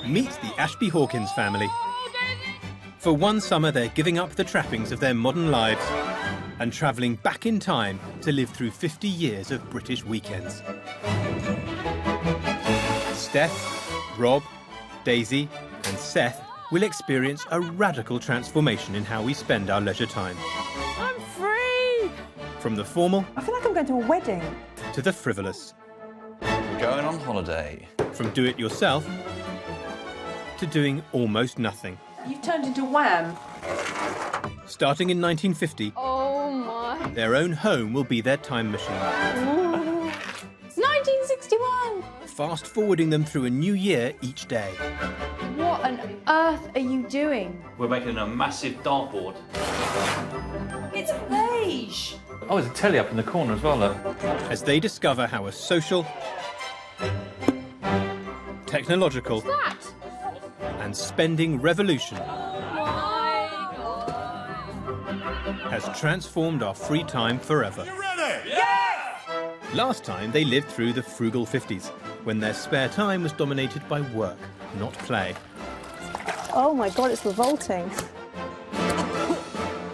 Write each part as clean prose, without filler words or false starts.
Meet the Ashby Hawkins family. For one summer, they're giving up the trappings of their modern lives and travelling back in time to live through 50 years of British weekends. Steph, Rob, Daisy and Seth will experience a radical transformation in how we spend our leisure time. I'm free! From the formal... I feel like I'm going to a wedding. ...to the frivolous. We're going on holiday. From do-it-yourself to doing almost nothing. You've turned into Wham. Starting in 1950, Oh my. their own home will be their time machine. Ooh. It's 1961. Fast forwarding them through a new year each day. What on earth are you doing? We're making a massive dartboard. It's beige. Oh, there's a telly up in the corner as well, look. As they discover how a social, technological That? and spending revolution has transformed our free time forever. You ready? Yes! Last time they lived through the frugal 50s, when their spare time was dominated by work, not play. Oh my God, it's revolting.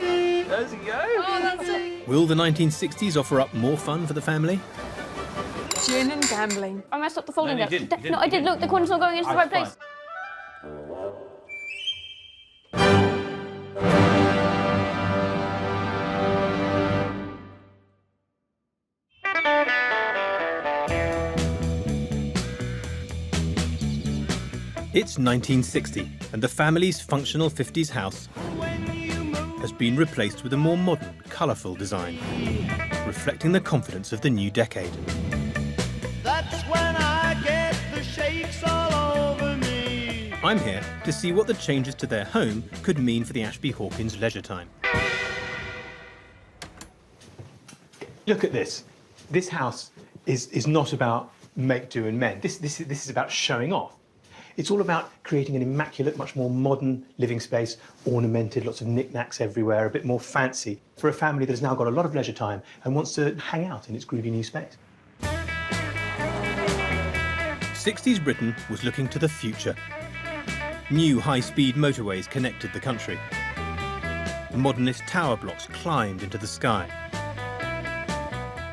There's you go. Oh, that's it. Will the 1960s offer up more fun for the family? Gin and gambling. I messed up the folding No, you deck. didn't, you didn't, No, I you did. didn't. Look, the corner's not going into the right place. It's 1960, and the family's functional 50s house has been replaced with a more modern, colourful design, reflecting the confidence of the new decade. That's when I get the shakes all over me. I'm here to see what the changes to their home could mean for the Ashby Hawkins leisure time. Look at this. This house is not about make, do and mend. This is about showing off. It's all about creating an immaculate, much more modern living space, ornamented, lots of knickknacks everywhere, a bit more fancy, for a family that has now got a lot of leisure time and wants to hang out in its groovy new space. 60s Britain was looking to the future. New high-speed motorways connected the country. Modernist tower blocks climbed into the sky.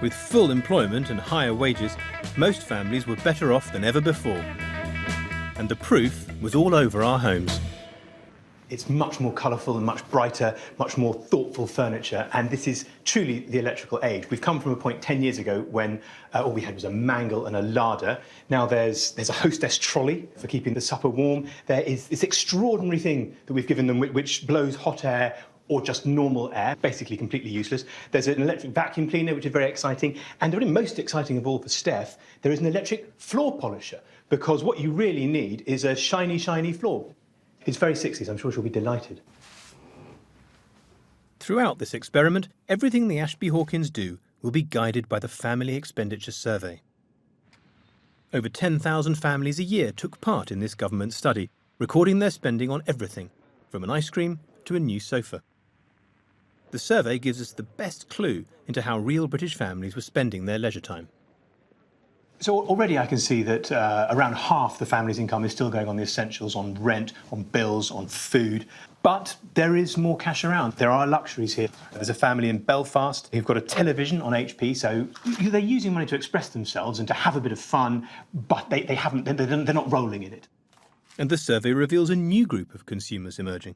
With full employment and higher wages, most families were better off than ever before. And the proof was all over our homes. It's much more colourful and much brighter, much more thoughtful furniture, and this is truly the electrical age. We've come from a point 10 years ago when all we had was a mangle and a larder. Now there's a hostess trolley for keeping the supper warm. There is this extraordinary thing that we've given them which blows hot air or just normal air, basically completely useless. There's an electric vacuum cleaner, which is very exciting. And the really most exciting of all for Steph, there is an electric floor polisher, because what you really need is a shiny, shiny floor. It's very 60s. I'm sure she'll be delighted. Throughout this experiment, everything the Ashby Hawkins do will be guided by the Family Expenditure Survey. Over 10,000 families a year took part in this government study, recording their spending on everything, from an ice cream to a new sofa. The survey gives us the best clue into how real British families were spending their leisure time. So already I can see that around half the family's income is still going on the essentials, on rent, on bills, on food. But there is more cash around. There are luxuries here. There's a family in Belfast who've got a television on HP, so they're using money to express themselves and to have a bit of fun, but they're not rolling in it. And the survey reveals a new group of consumers emerging.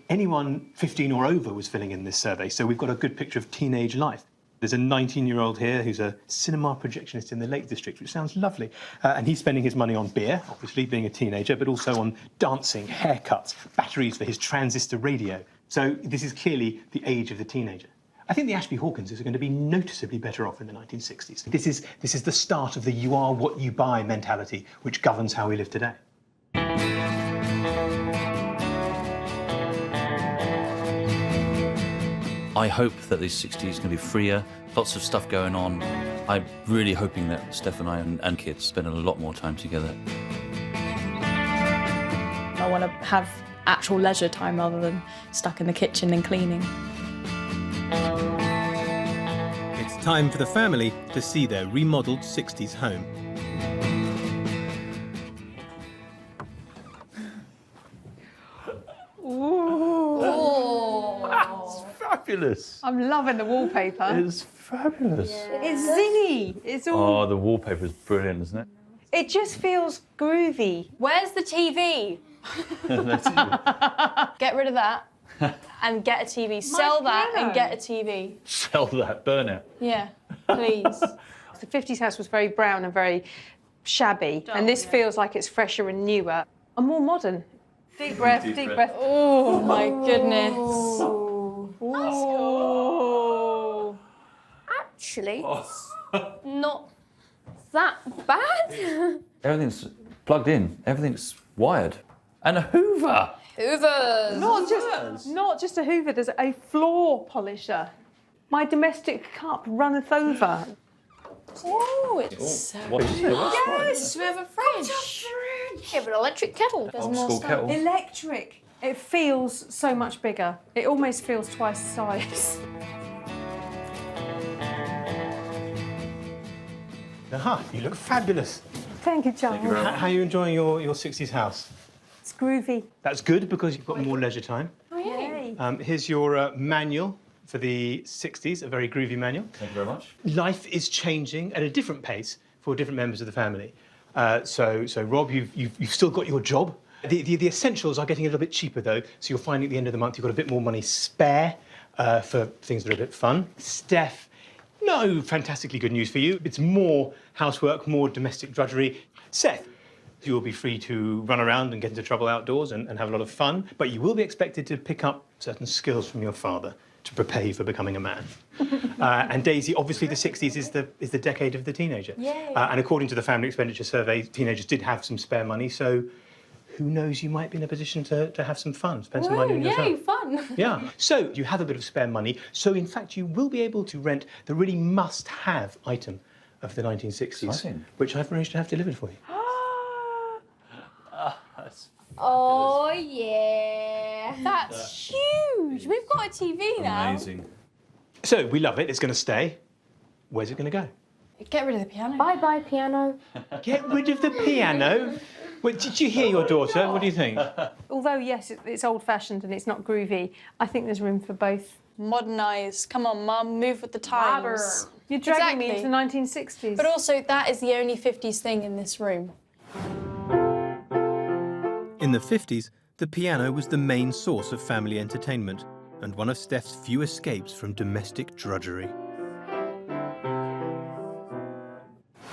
Anyone 15 or over was filling in this survey, so we've got a good picture of teenage life. There's a 19-year-old here who's a cinema projectionist in the Lake District, which sounds lovely. And he's spending his money on beer, obviously, being a teenager, but also on dancing, haircuts, batteries for his transistor radio. So this is clearly the age of the teenager. I think the Ashby Hawkinses are going to be noticeably better off in the 1960s. This is the start of the you are what you buy mentality, which governs how we live today. I hope that the 60s is going to be freer, lots of stuff going on. I'm really hoping that Steph and I and kids spend a lot more time together. I want to have actual leisure time rather than stuck in the kitchen and cleaning. It's time for the family to see their remodelled 60s home. fabulous. I'm loving the wallpaper. It's fabulous. It's zingy. It's all. Oh, the wallpaper is brilliant, isn't it? It just feels groovy. Where's the TV? Get rid of that and get a TV. Sell that piano. and get a TV. Sell that, burn it. Yeah, please. The 50s house was very brown and very shabby, and this feels like it's fresher and newer and more modern. Deep breath, deep breath. Oh my goodness. Oh. Actually, not that bad. Everything's plugged in. Everything's wired. And a Hoover. Hoovers. Not just a Hoover, there's a floor polisher. My domestic cup runneth over. Oh, it's so What is it? yes. We have a fridge. Yeah, but electric kettle. There's Old more school stuff. kettle. Electric. It feels so much bigger. It almost feels twice the size. Aha, you look fabulous. Thank you, Charles. How are you enjoying your 60s house? It's groovy. That's good because you've got more leisure time. Yay. Here's your manual for the 60s, a very groovy manual. Thank you very much. Life is changing at a different pace for different members of the family. So Rob, you've still got your job. The essentials are getting a little bit cheaper though, so you're finding at the end of the month you've got a bit more money spare for things that are a bit fun. Steph, no fantastically good news for you. It's more housework, more domestic drudgery. Seth, you will be free to run around and get into trouble outdoors and have a lot of fun, but you will be expected to pick up certain skills from your father to prepare you for becoming a man. And Daisy, obviously the 60s is the decade of the teenager. Yay. And according to the Family Expenditure Survey, teenagers did have some spare money, so who knows, you might be in a position to have some fun, spend some money on yourself. Yay, fun. Yeah, so you have a bit of spare money, so in fact you will be able to rent the really must-have item of the 1960s, Exciting. which I've arranged to have delivered for you. Oh, yeah. That's huge. We've got a TV now. Amazing. So we love it, it's going to stay. Where's it going to go? Get rid of the piano. Bye-bye, piano. Get rid of the piano? Wait, did you hear your daughter? What do you think? Although, yes, it's old-fashioned and it's not groovy, I think there's room for both. Modernise. Come on, Mum. Move with the times. You're dragging me Exactly. into the 1960s. But also, that is the only 50s thing in this room. In the 50s, the piano was the main source of family entertainment and one of Steph's few escapes from domestic drudgery.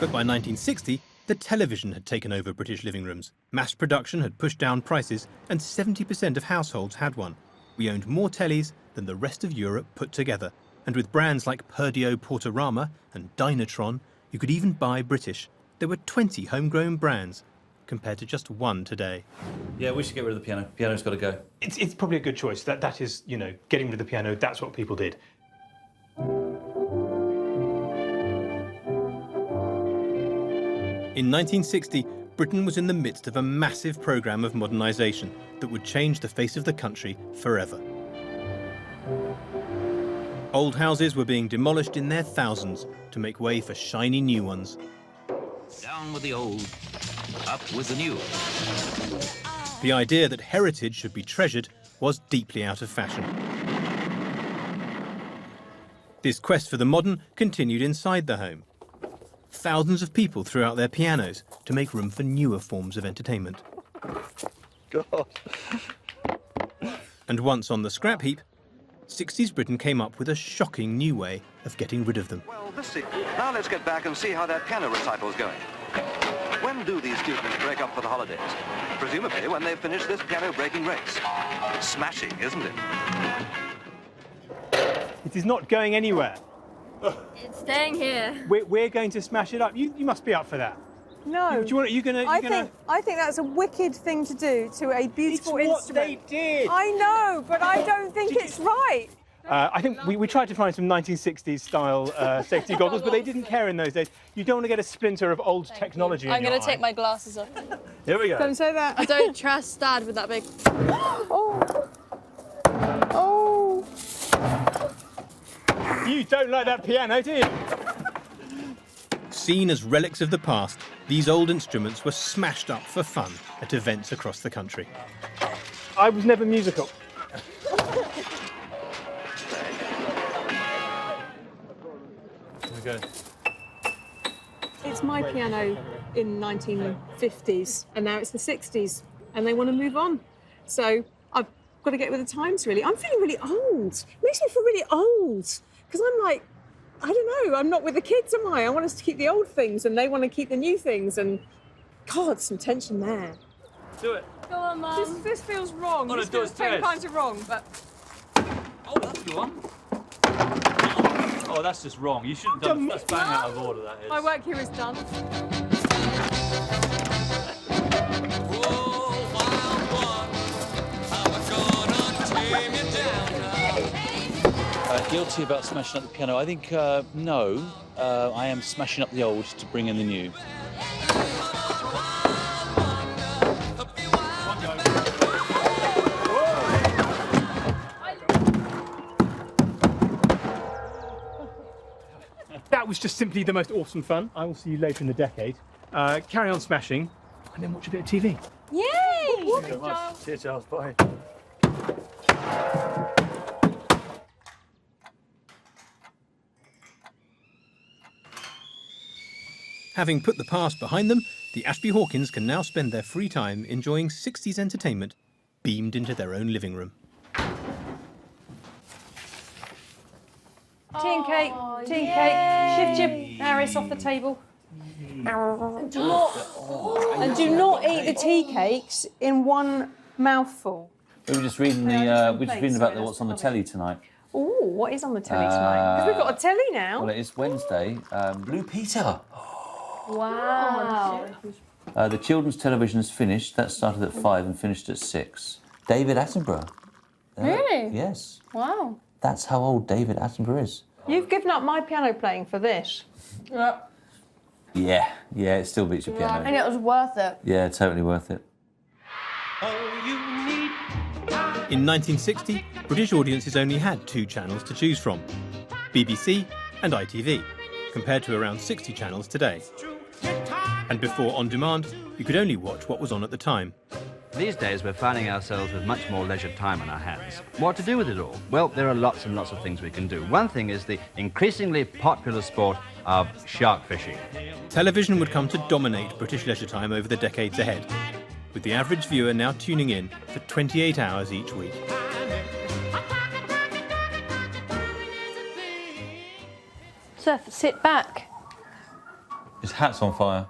But by 1960, the television had taken over British living rooms. Mass production had pushed down prices, and 70% of households had one. We owned more tellies than the rest of Europe put together. And with brands like Perdio Portorama and Dynatron, you could even buy British. There were 20 homegrown brands, compared to just one today. Yeah, we should get rid of the piano. Piano's got to go. It's probably a good choice. That is, you know, getting rid of the piano, that's what people did. In 1960, Britain was in the midst of a massive programme of modernisation that would change the face of the country forever. Old houses were being demolished in their thousands to make way for shiny new ones. Down with the old, up with the new. The idea that heritage should be treasured was deeply out of fashion. This quest for the modern continued inside the home. Thousands of people threw out their pianos to make room for newer forms of entertainment. God. And once on the scrap heap, 60s Britain came up with a shocking new way of getting rid of them. Well, now let's get back and see how that piano recital's going. When do these students break up for the holidays? Presumably when they've finished this piano-breaking race. Smashing, isn't it? It is not going anywhere. It's staying here. We're going to smash it up. You must be up for that. No. Do you want? Are you gonna? I think that's a wicked thing to do to a beautiful It's what instrument. they did. I know, but I don't think it's right. I think we tried to find some 1960s style safety goggles, but they didn't care in those days. You don't want to get a splinter of old technology I'm in your going to take eye. my glasses off. Here we go. Don't say that. I don't trust Dad with that big... Oh. Oh. You don't like that piano, do you? Seen as relics of the past, these old instruments were smashed up for fun at events across the country. I was never musical. Okay. It's my piano in 1950s, and now it's the 60s, and they want to move on. So I've got to get with the times, really. I'm feeling really old. It makes me feel really old, because I'm like, I don't know, I'm not with the kids, am I? I want us to keep the old things, and they want to keep the new things, and God, some tension there. Do it. Go on, Mum. This feels wrong. On This a feels door's 10 test. kinds of wrong, but... Oh, that's the one. Oh, that's just wrong. You shouldn't have done. That's bang out of order, that is. My work here is done. Guilty about smashing up the piano? I think, no. I am smashing up the old to bring in the new. That was just simply the most awesome fun. I will see you later in the decade. Carry on smashing, and then watch a bit of TV. Yay! Thank you very much. Cheers, Charles. Bye. Having put the past behind them, the Ashby Hawkins can now spend their free time enjoying 60s entertainment beamed into their own living room. Tea and cake, tea and cake. Shift your Harris off the table. And do not eat the tea cakes in one mouthful. We were just reading about what's on the telly tonight. Oh, what is on the telly tonight? Because we've got a telly now. Well, it is Wednesday. Blue Peter. Wow. The children's television is finished. That started at 5 and finished at 6. David Attenborough. Really? Yes. Wow. That's how old David Attenborough is. You've given up my piano playing for this. Yeah. Yeah, it still beats your piano. And it was worth it. Yeah, totally worth it. In 1960, British audiences only had 2 channels to choose from, BBC and ITV, compared to around 60 channels today. And before On Demand, you could only watch what was on at the time. These days, we're finding ourselves with much more leisure time on our hands. What to do with it all? Well, there are lots and lots of things we can do. One thing is the increasingly popular sport of shark fishing. Television would come to dominate British leisure time over the decades ahead, with the average viewer now tuning in for 28 hours each week. Seth, sit back. His hat's on fire.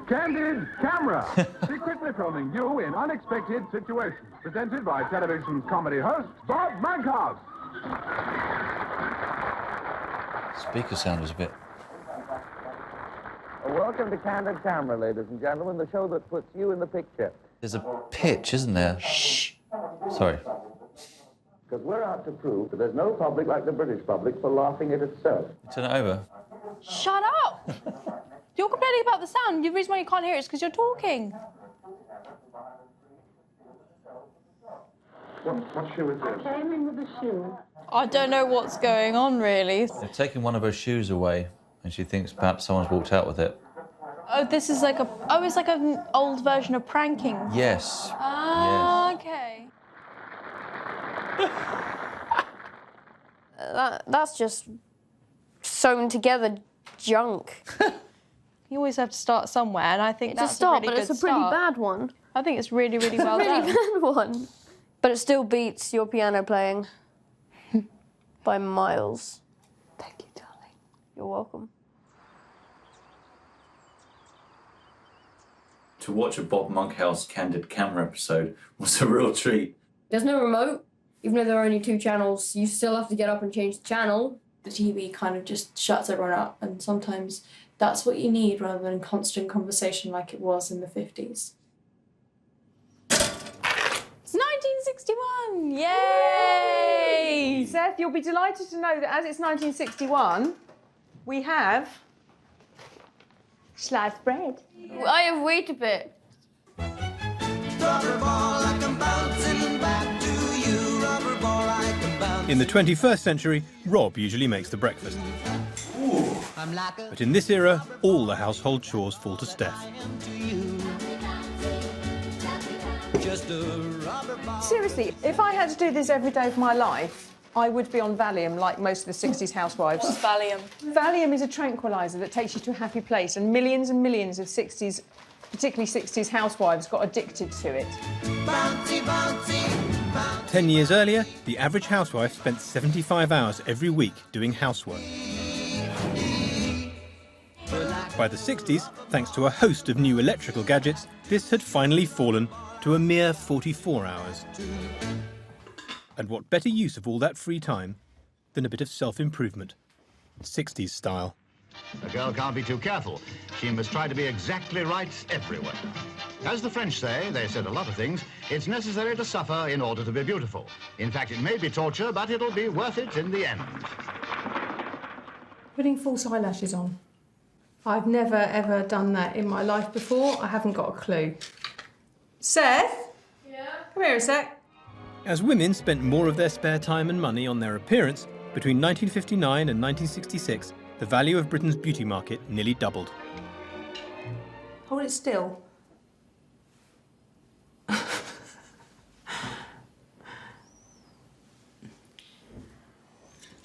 Candid camera, secretly filming you in unexpected situations. Presented by television's comedy host, Bob Monkhouse. Speaker sound was a bit... Welcome to Candid Camera, ladies and gentlemen, the show that puts you in the picture. There's a pitch, isn't there? Shh. Sorry. Because we're out to prove that there's no public like the British public for laughing at itself. Turn it over. Shut up! You're complaining about the sound. The reason why you can't hear it is because you're talking. What shoe is this? I came in with a shoe. I don't know what's going on, really. They've taken one of her shoes away, and she thinks perhaps someone's walked out with it. Oh, this is like a... Oh, it's like an old version of pranking. Yes. Ah, okay. That's just sewn together junk. You always have to start somewhere, and I think It's that's a start, a really but it's good a pretty start. bad one. I think it's really, really well Really done. bad one. But it still beats your piano playing by miles. Thank you, darling. You're welcome. To watch a Bob Monkhouse Candid Camera episode was a real treat. There's no remote. Even though there are only 2 channels, you still have to get up and change the channel. The TV kind of just shuts everyone up, and sometimes that's what you need rather than constant conversation like it was in the 50s. It's 1961! Yay! Seth, you'll be delighted to know that as it's 1961, we have sliced bread. I have wait a bit. In the 21st century, Rob usually makes the breakfast. But in this era, all the household chores fall to Steph. Seriously, if I had to do this every day of my life, I would be on Valium like most of the 60s housewives. What's Valium? Valium is a tranquiliser that takes you to a happy place, and millions of 60s, particularly 60s housewives, got addicted to it. 10 years earlier, the average housewife spent 75 hours every week doing housework. By the 60s, thanks to a host of new electrical gadgets, this had finally fallen to a mere 44 hours. And what better use of all that free time than a bit of self-improvement, 60s style. A girl can't be too careful. She must try to be exactly right everywhere. As the French say, they said a lot of things, it's necessary to suffer in order to be beautiful. In fact, it may be torture, but it'll be worth it in the end. Putting false eyelashes on. I've never, ever done that in my life before. I haven't got a clue. Seth? Yeah? Come here a sec. As women spent more of their spare time and money on their appearance, between 1959 and 1966, the value of Britain's beauty market nearly doubled. Hold it still.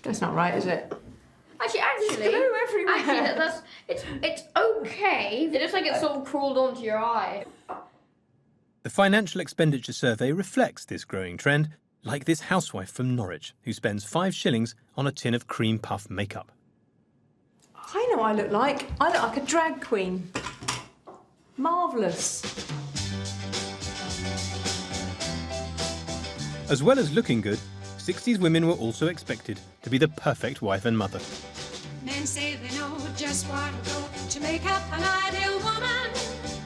That's not right, is it? Actually, There's glue everywhere. Actually, it's okay. It looks like it's sort of crawled onto your eye. The Financial Expenditure Survey reflects this growing trend, like this housewife from Norwich, who spends 5 shillings on a tin of cream puff makeup. I know what I look like. I look like a drag queen. Marvellous. As well as looking good, 60s women were also expected to be the perfect wife and mother. Men say they know just what to go to make up an ideal woman.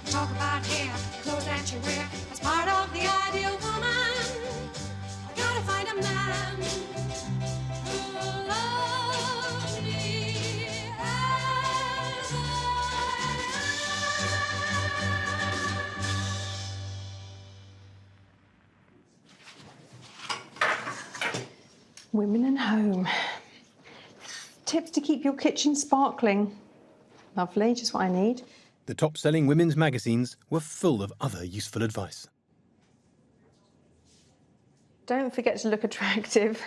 Talk about hair, clothes that you wear as part of the ideal woman. I gotta find a man who loves me as Women and home. Tips to keep your kitchen sparkling. Lovely, just what I need. The top-selling women's magazines were full of other useful advice. Don't forget to look attractive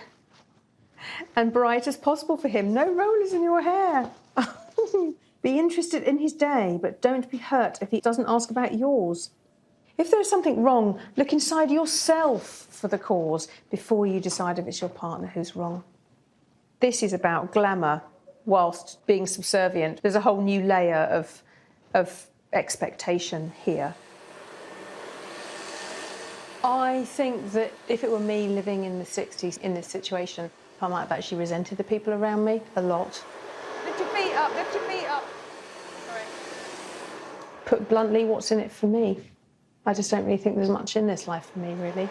and bright as possible for him. No rollers in your hair. Be interested in his day, but don't be hurt if he doesn't ask about yours. If there is something wrong, look inside yourself for the cause before you decide if it's your partner who's wrong. This is about glamour whilst being subservient. There's a whole new layer of expectation here. I think that if it were me living in the 60s in this situation, I might have actually resented the people around me a lot. Lift your feet up, lift your feet up. Sorry. Put bluntly, what's in it for me? I just don't really think there's much in this life for me, really.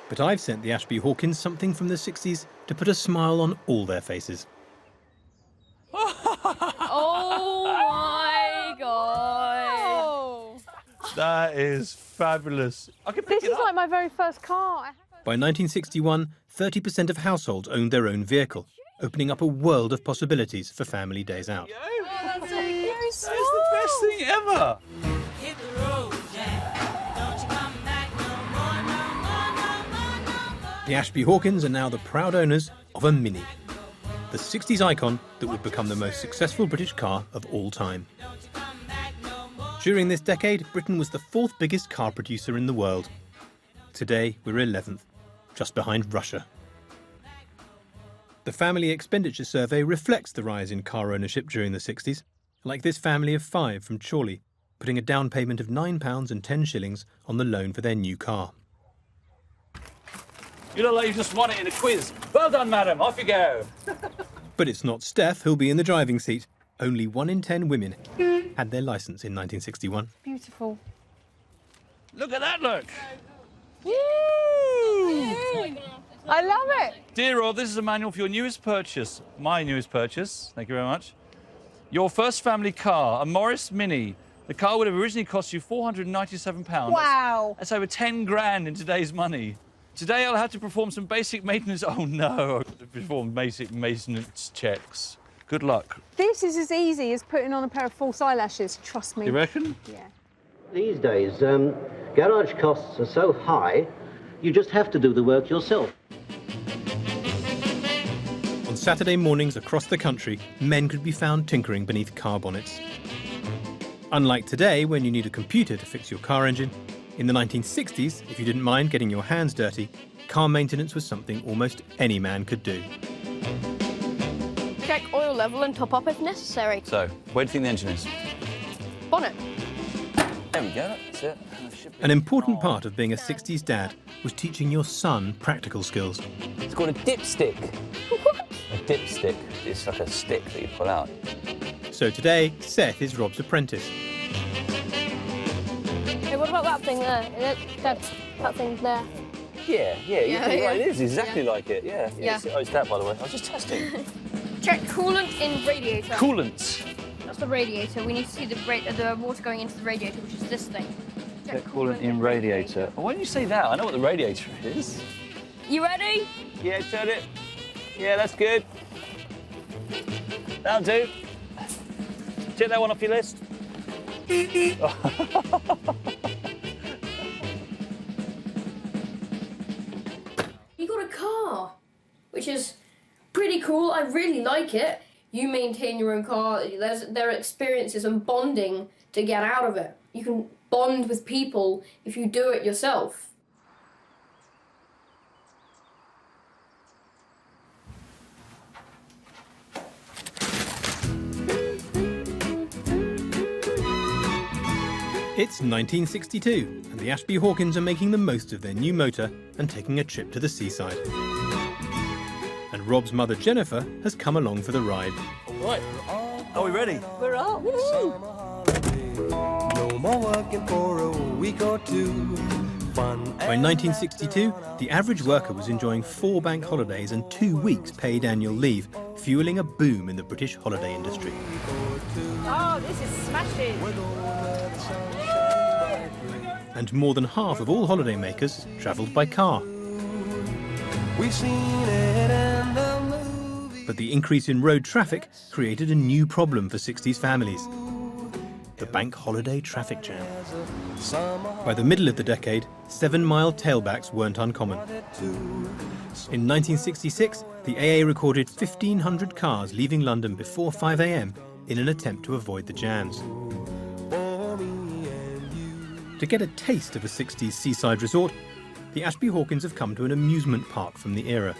But I've sent the Ashby Hawkins something from the 60s to put a smile on all their faces. Oh my God! That is fabulous. I can pick This is like my very first car. By 1961, 30% of households owned their own vehicle, opening up a world of possibilities for family days out. Oh, that's so cute. That's the best thing ever. The Ashby Hawkins are now the proud owners of a Mini, the 60s icon that would become the most successful British car of all time. During this decade, Britain was the 4th biggest car producer in the world. Today, we're 11th, just behind Russia. The Family Expenditure Survey reflects the rise in car ownership during the 60s, like this family of 5 from Chorley, putting a down payment of £9 and 10 shillings on the loan for their new car. You look like you just won it in a quiz. Well done, madam. Off you go. But it's not Steph who'll be in the driving seat. Only 1 in 10 women had their licence in 1961. Beautiful. Look at that, look. Woo! I love it. Dear Rob, this is a manual for your newest purchase. My newest purchase. Thank you very much. Your first family car, a Morris Mini. The car would have originally cost you £497. Wow. That's over 10 grand in today's money. Today I'll have to perform some basic maintenance. Oh no, I've got to perform basic maintenance checks. Good luck. This is as easy as putting on a pair of false eyelashes, trust me. You reckon? Yeah. These days, garage costs are so high You just have to do the work yourself. On Saturday mornings across the country, men could be found tinkering beneath car bonnets. Unlike today, when you need a computer to fix your car engine, in the 1960s, if you didn't mind getting your hands dirty, car maintenance was something almost any man could do. Check oil level and top up if necessary. So, where do you think the engine is? Bonnet. There we go, that's it. An important part of being a 60s dad was teaching your son practical skills. It's called a dipstick. A dipstick is like a stick that you pull out. So today, Seth is Rob's apprentice. Hey, what about that thing there? That thing's there. Yeah, it is exactly like it, yeah. Yeah. It's that, by the way. I was just testing. Check coolant in radiator. Coolant. That's the radiator. We need to see the water going into the radiator, which is this thing. Check coolant in radiator. Why don't you say that? I know what the radiator is. You ready? Yeah, turn it. Yeah, that's good. That'll do. Check that one off your list. You got a car, which is pretty cool. I really like it. You maintain your own car. There are experiences and bonding to get out of it. You can bond with people if you do it yourself. It's 1962, and the Ashby Hawkins are making the most of their new motor and taking a trip to the seaside. And Rob's mother, Jennifer, has come along for the ride. Right, are we ready? We're up. No more working for a week or two. Fun. By 1962, the average worker was enjoying 4 bank holidays and 2 weeks paid annual leave, fueling a boom in the British holiday industry. Oh, this is smashing. And more than half of all holidaymakers travelled by car. We've seen it in the movie. But the increase in road traffic created a new problem for 60s families: the bank holiday traffic jam. By the middle of the decade, 7-mile tailbacks weren't uncommon. In 1966, the AA recorded 1,500 cars leaving London before 5 a.m. in an attempt to avoid the jams. To get a taste of a 60s seaside resort, the Ashby Hawkins have come to an amusement park from the era.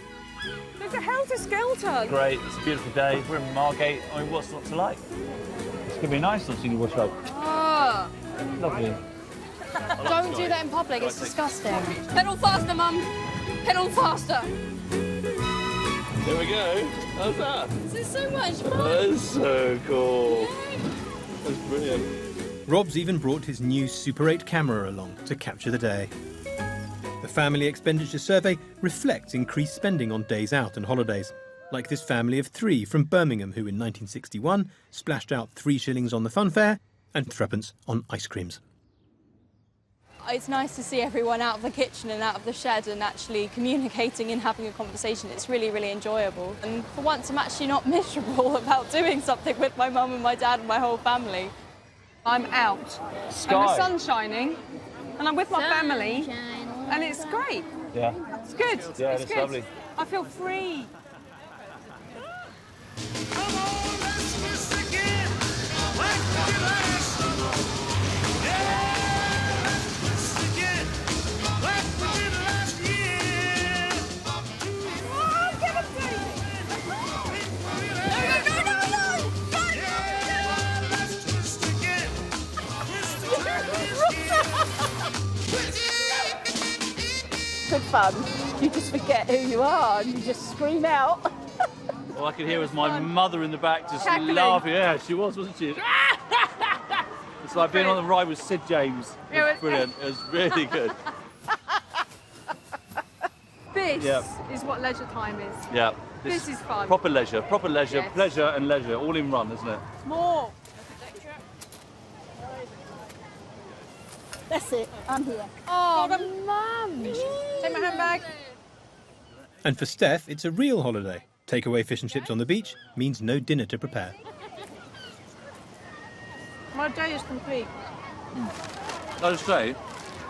There's a helter-skelter. Great, it's a beautiful day. We're in Margate. I mean, what's not to like? It's going to be nice not seeing you wash up. Oh. Lovely. Don't do that in public, it's disgusting. Pedal faster, Mum. Pedal faster. There we go. How's that? This is so much fun. That's so cool. That's brilliant. Rob's even brought his new Super 8 camera along to capture the day. The Family Expenditure Survey reflects increased spending on days out and holidays, like this family of 3 from Birmingham who in 1961 splashed out 3 shillings on the funfair and 3p on ice creams. It's nice to see everyone out of the kitchen and out of the shed and actually communicating and having a conversation. It's really, really enjoyable. And for once, I'm actually not miserable about doing something with my mum and my dad and my whole family. I'm out. Sky. And the sun's shining, and I'm with my family, and it's great. Yeah. It's good. Yeah, it's it's good. lovely. I feel free. Good fun. You just forget who you are and you just scream out. All I could hear was my mother in the back just Cackling. laughing. Yeah, she was, wasn't she? It's like being on the ride with Sid James. It was brilliant. It was really good. This Yeah. is what leisure time is. Yeah. This is fun. Proper leisure, Yes. pleasure and leisure, all in one, isn't it? More. That's it. I'm here. Oh, Mum. Take my handbag. And for Steph, it's a real holiday. Takeaway fish and chips on the beach means no dinner to prepare. My day is complete. I just say,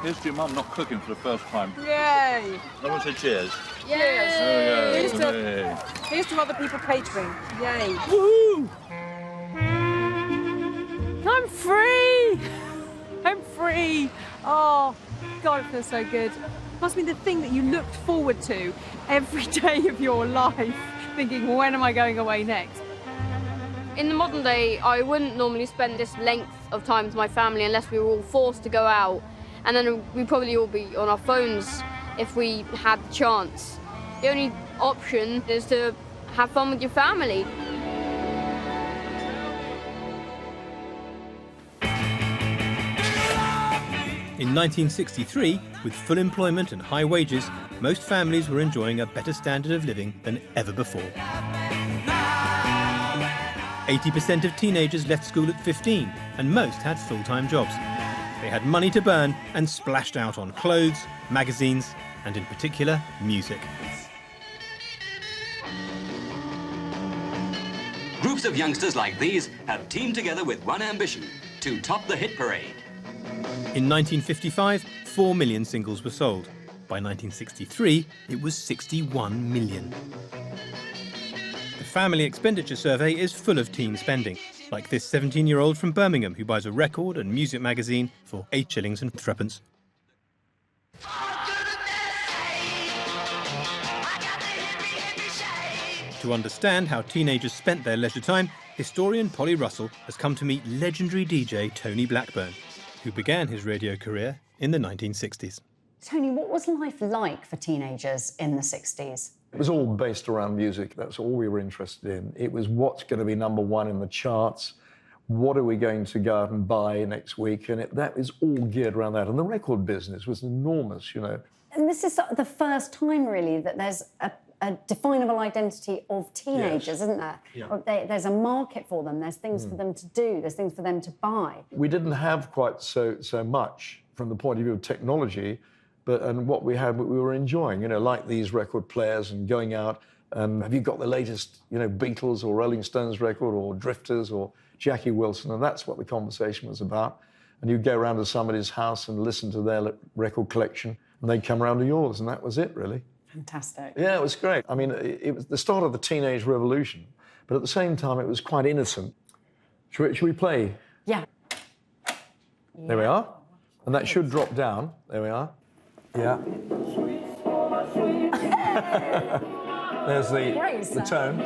Here's to your mum not cooking for the first time. Yay! I want to say cheers. Cheers! Yay. Here's to other people catering. Yay! Woohoo! I'm free! I'm free! Oh, God, it feels so good. Must be the thing that you looked forward to every day of your life, thinking, when am I going away next? In the modern day, I wouldn't normally spend this length of time with my family unless we were all forced to go out. And then we'd probably all be on our phones if we had the chance. The only option is to have fun with your family. In 1963, with full employment and high wages, most families were enjoying a better standard of living than ever before. 80% of teenagers left school at 15, and most had full-time jobs. They had money to burn and splashed out on clothes, magazines, and in particular, music. Groups of youngsters like these have teamed together with one ambition: to top the hit parade. In 1955, 4 million singles were sold. By 1963, it was 61 million. The Family Expenditure Survey is full of teen spending, like this 17-year-old from Birmingham who buys a record and music magazine for 8 shillings and threepence. To understand how teenagers spent their leisure time, historian Polly Russell has come to meet legendary DJ Tony Blackburn, who began his radio career in the 1960s. Tony, what was life like for teenagers in the 60s? It was all based around music. That's all we were interested in. It was what's going to be #1 in the charts, what are we going to go out and buy next week, and that is all geared around that. And the record business was enormous, you know. And this is the first time, really, that there's a definable identity of teenagers, Yes. isn't there? Yeah. Or there's a market for them, there's things for them to do, there's things for them to buy. We didn't have quite so much from the point of view of technology, and what we had, we were enjoying, you know, like these record players and going out and have you got the latest, you know, Beatles or Rolling Stones record or Drifters or Jackie Wilson, and that's what the conversation was about. And you'd go around to somebody's house and listen to their record collection, and they'd come around to yours, and that was it, really. Fantastic. Yeah, it was great. I mean, it was the start of the teenage revolution, but at the same time, it was quite innocent. Should we play? Yeah. There we are. And that should drop down. There we are. Yeah. There's the tone.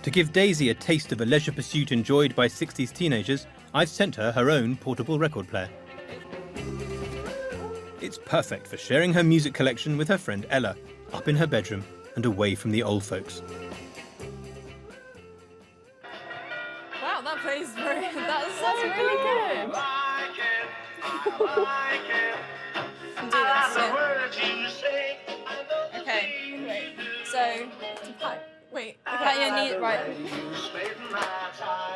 To give Daisy a taste of a leisure pursuit enjoyed by 60s teenagers, I've sent her her own portable record player. It's perfect for sharing her music collection with her friend Ella, up in her bedroom and away from the old folks. Wow, that plays very... That's really good. Can do this, yeah. Okay, wait. So, to pat... Wait, pat your knee... Right.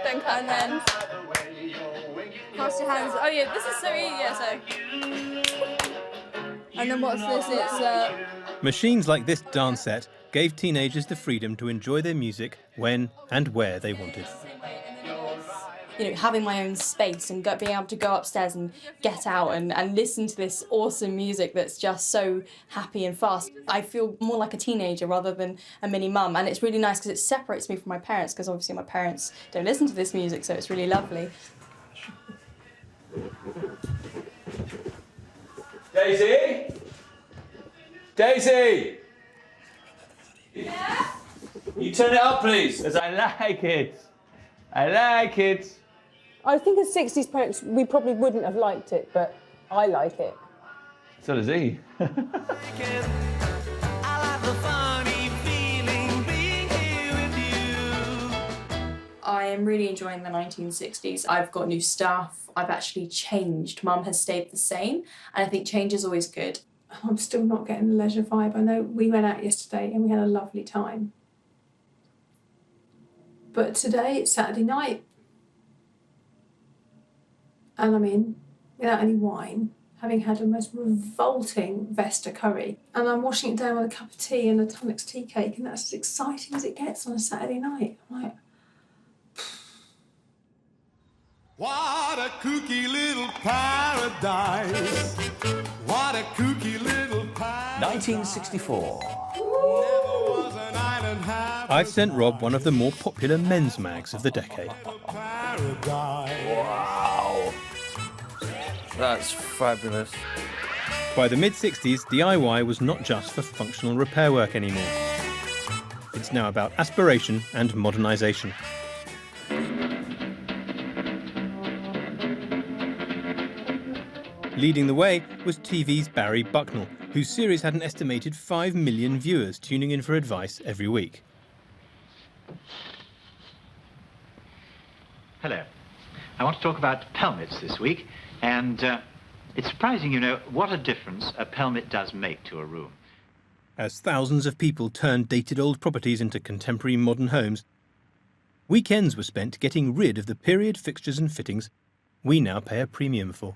Don't cut, and then... Cross your hands. Oh yeah, this is so easy, yeah, so... And then what's this? It's... Machines like this dance set gave teenagers the freedom to enjoy their music when and where they wanted. You know, having my own space and being able to go upstairs and get out and listen to this awesome music that's just so happy and fast. I feel more like a teenager rather than a mini mum, and it's really nice because it separates me from my parents, because obviously my parents don't listen to this music, so it's really lovely. Daisy? Daisy! Yeah? You turn it up, please, as I like it. I like it. I think as 60s parents, we probably wouldn't have liked it, but I like it. So does he. I am really enjoying the 1960s. I've got new stuff. I've actually changed. Mum has stayed the same, and I think change is always good. I'm still not getting the leisure vibe. I know we went out yesterday and we had a lovely time. But today it's Saturday night. And I'm in, without any wine, having had a most revolting Vesta curry, and I'm washing it down with a cup of tea and a Tunnock's tea cake, and that's as exciting as it gets on a Saturday night. I'm like, What a kooky little paradise. What a kooky little paradise. 1964. I've sent Rob one of the more popular men's mags of the decade. Wow. That's fabulous. By the mid-60s, DIY was not just for functional repair work anymore. It's now about aspiration and modernisation. Leading the way was TV's Barry Bucknell, whose series had an estimated 5 million viewers tuning in for advice every week. Hello. I want to talk about pelmets this week, and it's surprising, you know, what a difference a pelmet does make to a room. As thousands of people turned dated old properties into contemporary modern homes, weekends were spent getting rid of the period fixtures and fittings we now pay a premium for.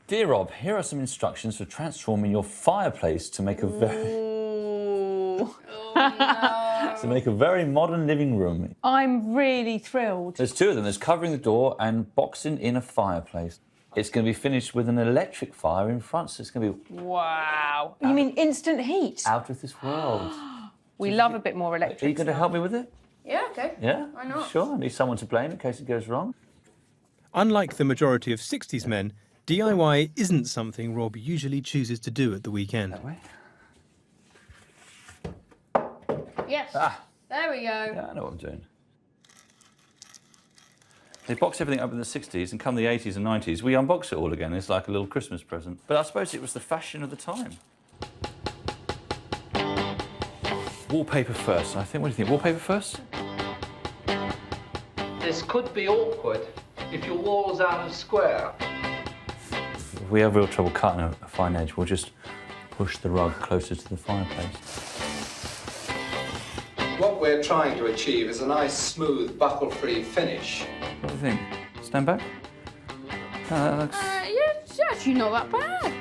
Dear Rob, here are some instructions for transforming your fireplace to make a very modern living room. I'm really thrilled. There's two of them. There's covering the door and boxing in a fireplace. It's going to be finished with an electric fire in front, so it's going to be... Wow. You mean instant heat? Out of this world. We love a bit more electric. Are you going to help me with it? Yeah, okay. Yeah? Why not? Sure, I need someone to blame in case it goes wrong. Unlike the majority of 60s men, DIY isn't something Rob usually chooses to do at the weekend. That way? Yes. There we go. Yeah, I know what I'm doing. They boxed everything up in the 60s, and come the 80s and 90s, we unbox it all again. It's like a little Christmas present. But I suppose it was the fashion of the time. Wallpaper first, I think. What do you think? Wallpaper first? This could be awkward if your walls aren't square. If we have real trouble cutting a fine edge, we'll just push the rug closer to the fireplace. What we're trying to achieve is a nice, smooth, buckle-free finish. What do you think? Stand back? That looks... Yeah, it's actually not that bad.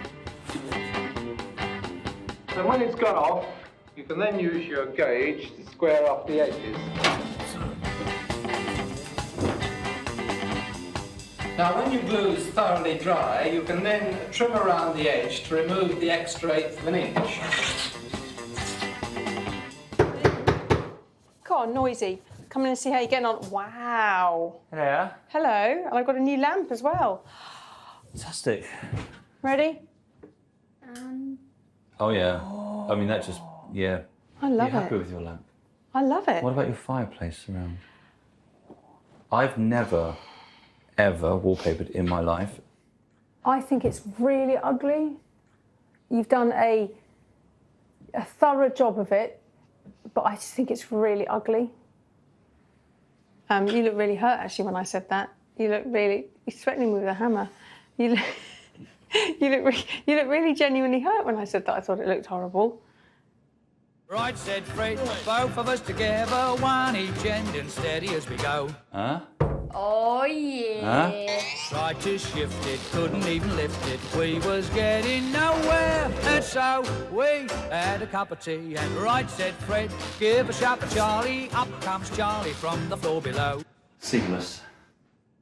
So when it's gone off, you can then use your gauge to square off the edges. Now, when your glue is thoroughly dry, you can then trim around the edge to remove the extra eighth of an inch. Come on, noisy. Come in and see how you're getting on. Wow. Yeah. Hello. And I've got a new lamp as well. Fantastic. Ready? Oh, yeah. I mean, that just... Yeah. I love You're happy it. with your lamp? I love it. What about your fireplace around? I've never, ever wallpapered in my life. I think it's really ugly. You've done a thorough job of it, but I just think it's really ugly. You look really hurt, actually, when I said that. You look really... You're threatening me with a hammer. You look, you look really genuinely hurt when I said that. I thought it looked horrible. Right, said Fred, both of us together, one each end and steady as we go. Huh? Oh, yeah. Tried to shift it, couldn't even lift it. We was getting nowhere, and so we had a cup of tea. And right, said Fred, give a shout to Charlie. Up comes Charlie from the floor below. Seamless.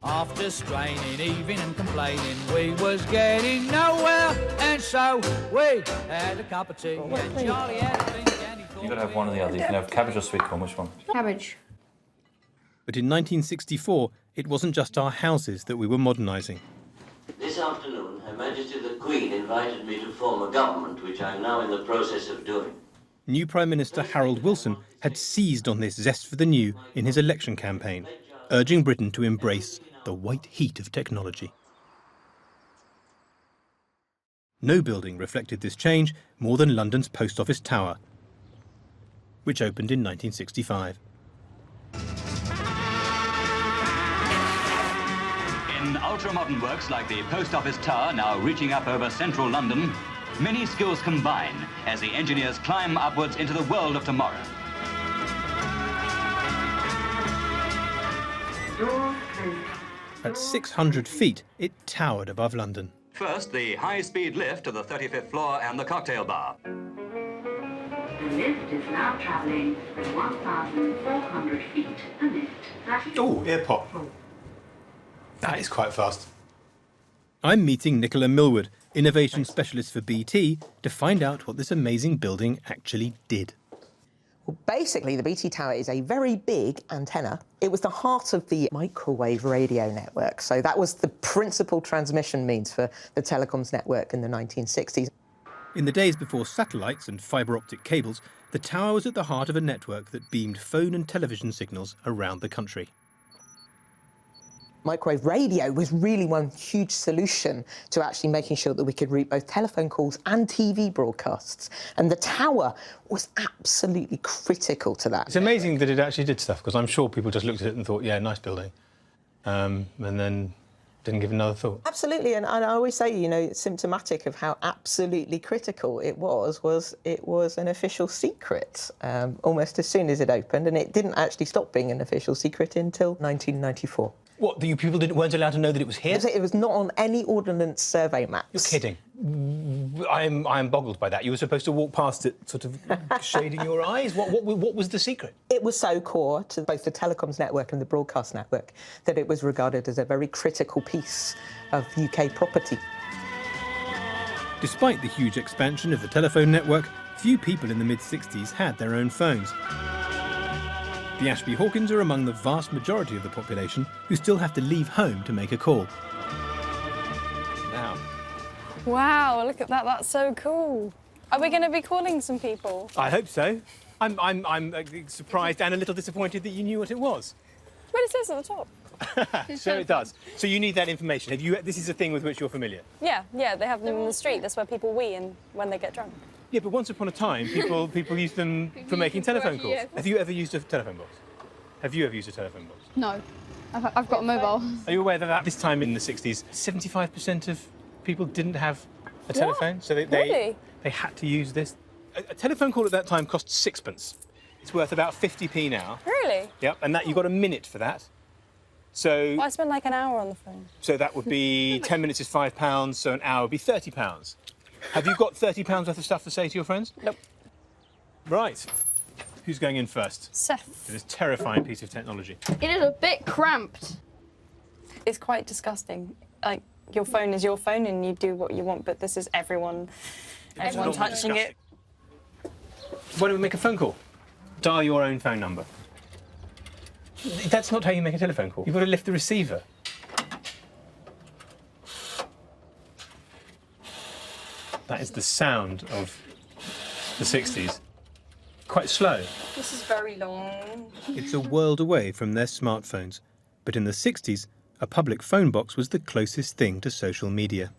After straining, even and complaining, we was getting nowhere, and so we had a cup of tea. And Charlie had a think, and he thought... You've got to have one or the other. You can have cabbage or sweet corn. Which one? Cabbage. But in 1964, it wasn't just our houses that we were modernising. This afternoon, Her Majesty the Queen invited me to form a government, which I'm now in the process of doing. New Prime Minister Harold Wilson had seized on this zest for the new in his election campaign, urging Britain to embrace the white heat of technology. No building reflected this change more than London's Post Office Tower, which opened in 1965. In ultra-modern works like the Post Office Tower, now reaching up over central London, many skills combine as the engineers climb upwards into the world of tomorrow. At 600 feet, it towered above London. First, the high-speed lift to the 35th floor and the cocktail bar. The lift is now travelling at 1,400 feet a minute. Oh, ear pop. That is quite fast. I'm meeting Nicola Millward, innovation specialist for BT, to find out what this amazing building actually did. Well, basically, the BT Tower is a very big antenna. It was the heart of the microwave radio network, so that was the principal transmission means for the telecoms network in the 1960s. In the days before satellites and fibre optic cables, the tower was at the heart of a network that beamed phone and television signals around the country. Microwave radio was really one huge solution to actually making sure that we could route both telephone calls and TV broadcasts. And the tower was absolutely critical to that. It's amazing that it actually did stuff, because I'm sure people just looked at it and thought, yeah, nice building, and then didn't give another thought. Absolutely, and I always say, you know, it's symptomatic of how absolutely critical it was it was an official secret almost as soon as it opened, and it didn't actually stop being an official secret until 1994. What, you people weren't allowed to know that it was here? It was not on any ordnance survey maps. You're kidding. I'm boggled by that. You were supposed to walk past it sort of shading your eyes? What was the secret? It was so core to both the telecoms network and the broadcast network that it was regarded as a very critical piece of UK property. Despite the huge expansion of the telephone network, few people in the mid-60s had their own phones. The Ashby Hawkins are among the vast majority of the population who still have to leave home to make a call. Now. Wow, look at that. That's so cool. Are we going to be calling some people? I hope so. I'm surprised and a little disappointed that you knew what it was. Well, it says at the top. So it does. So you need that information. This is a thing with which you're familiar? Yeah, they have them in the street. That's where people wee in when they get drunk. Yeah, but once upon a time, people used them for making telephone calls. Yeah. Have you ever used a telephone box? Have you ever used a telephone box? No, I've got a mobile. Are you aware that at this time in the 60s, 75% of people didn't have a telephone? So they had to use this. A telephone call at that time cost sixpence. It's worth about 50p now. Really? Yep, and you got a minute for that. So Well, I spend like an hour on the phone. So that would be 10 minutes is £5, so an hour would be £30. Have you got £30 worth of stuff to say to your friends? Nope. Right. Who's going in first? Seth. This terrifying piece of technology. It is a bit cramped. It's quite disgusting. Like, your phone is your phone and you do what you want, but this is everyone touching it. Why don't we make a phone call? Dial your own phone number. That's not how you make a telephone call. You've got to lift the receiver. That is the sound of the 60s. Quite slow. This is very long. It's a world away from their smartphones. But in the 60s, a public phone box was the closest thing to social media.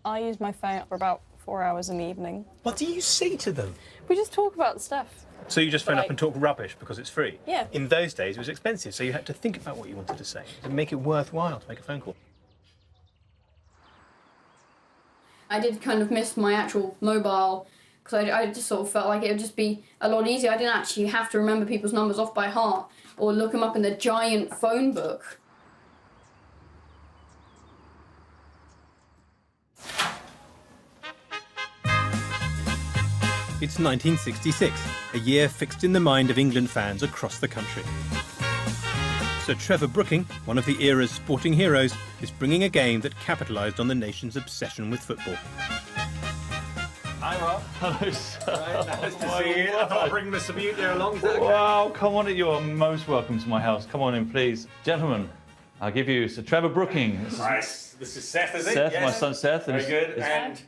I use my phone for about 4 hours in the evening. What do you say to them? We just talk about stuff. So you just phone up and talk rubbish because it's free? Yeah. In those days, it was expensive, so you had to think about what you wanted to say to make it worthwhile to make a phone call. I did kind of miss my actual mobile because I just sort of felt like it would just be a lot easier. I didn't actually have to remember people's numbers off by heart or look them up in the giant phone book. It's 1966, a year fixed in the mind of England fans across the country. Sir Trevor Brooking, one of the era's sporting heroes, is bringing a game that capitalised on the nation's obsession with football. Hi, Rob. Hello, sir. Nice to see you. I thought I'd bring Mr. Butte there along. Is that okay? Wow, come on in. You're most welcome to my house. Come on in, please. Gentlemen, I'll give you Sir Trevor Brooking. Nice. This is Seth, is it? Seth, Yes. my son Seth. Very good. And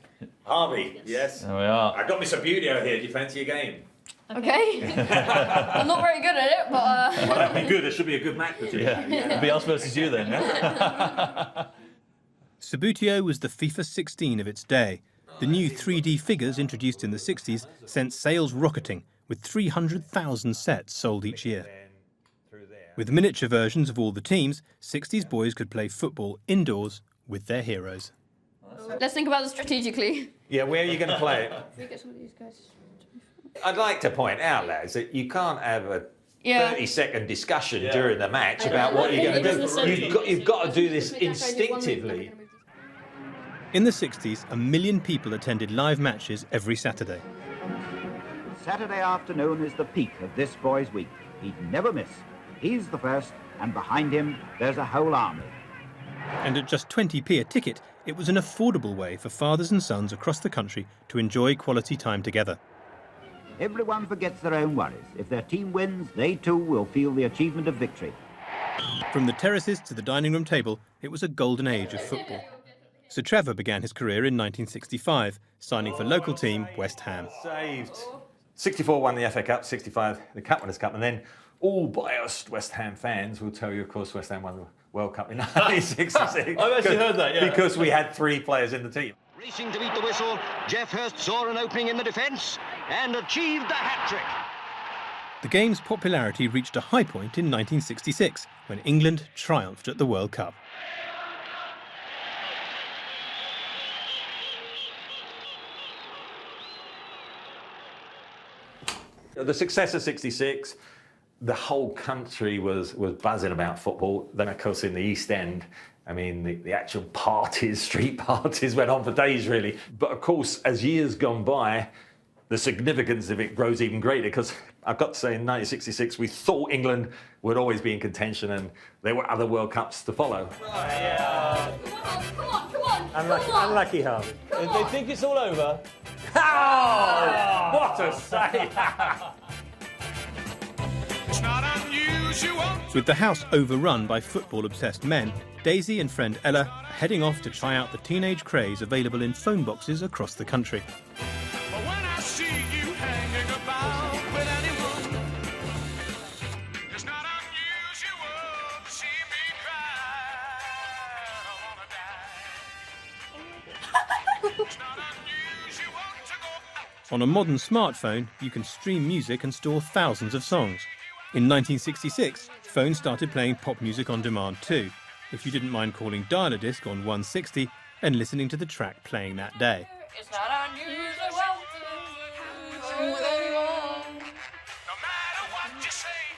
Harvey, yes. There we are. I got Mr. Butte here. Do you fancy a game? Okay. I'm not very good at it, but... Well, that'd be good. There should be a good match between you. It'll be us versus you then, yeah? Subbuteo was the FIFA 16 of its day. The new 3D figures introduced in the 60s sent sales rocketing, with 300,000 sets sold each year. With miniature versions of all the teams, 60s boys could play football indoors with their heroes. Let's think about this strategically. Yeah, where are you going to play it? Can we get some of these guys? I'd like to point out, lads, that you can't have 30-second discussion during the match about what you're going to do. You've got to do this instinctively. In the 60s, 1 million people attended live matches every Saturday. Saturday afternoon is the peak of this boy's week. He'd never miss. He's the first, and behind him there's a whole army. And at just 20p a ticket, it was an affordable way for fathers and sons across the country to enjoy quality time together. Everyone forgets their own worries. If their team wins, they too will feel the achievement of victory. From the terraces to the dining room table, it was a golden age of football. Sir Trevor began his career in 1965, signing for local team West Ham. Saved. 64 won the FA Cup, 65 the Cup Winners' Cup, and then all biased West Ham fans will tell you, of course, West Ham won the World Cup in 1966. I've actually heard that, yeah. Because we had 3 players in the team. Racing to beat the whistle, Jeff Hurst saw an opening in the defence and achieved the hat-trick. The game's popularity reached a high point in 1966, when England triumphed at the World Cup. The success of 66, the whole country was buzzing about football. Then, of course, in the East End, I mean, the actual parties, street parties, went on for days, really. But, of course, as years gone by, the significance of it grows even greater, because I've got to say, in 1966, we thought England would always be in contention, and there were other World Cups to follow. Come on. Unlucky, Harvey. They think it's all over. Oh, what a save! With the house overrun by football-obsessed men, Daisy and friend Ella are heading off to try out the teenage craze available in phone boxes across the country. On a modern smartphone, you can stream music and store thousands of songs. In 1966, phones started playing pop music on demand too, if you didn't mind calling dial-a-disc on 160 and listening to the track playing that day. It's not unusual to do with anyone.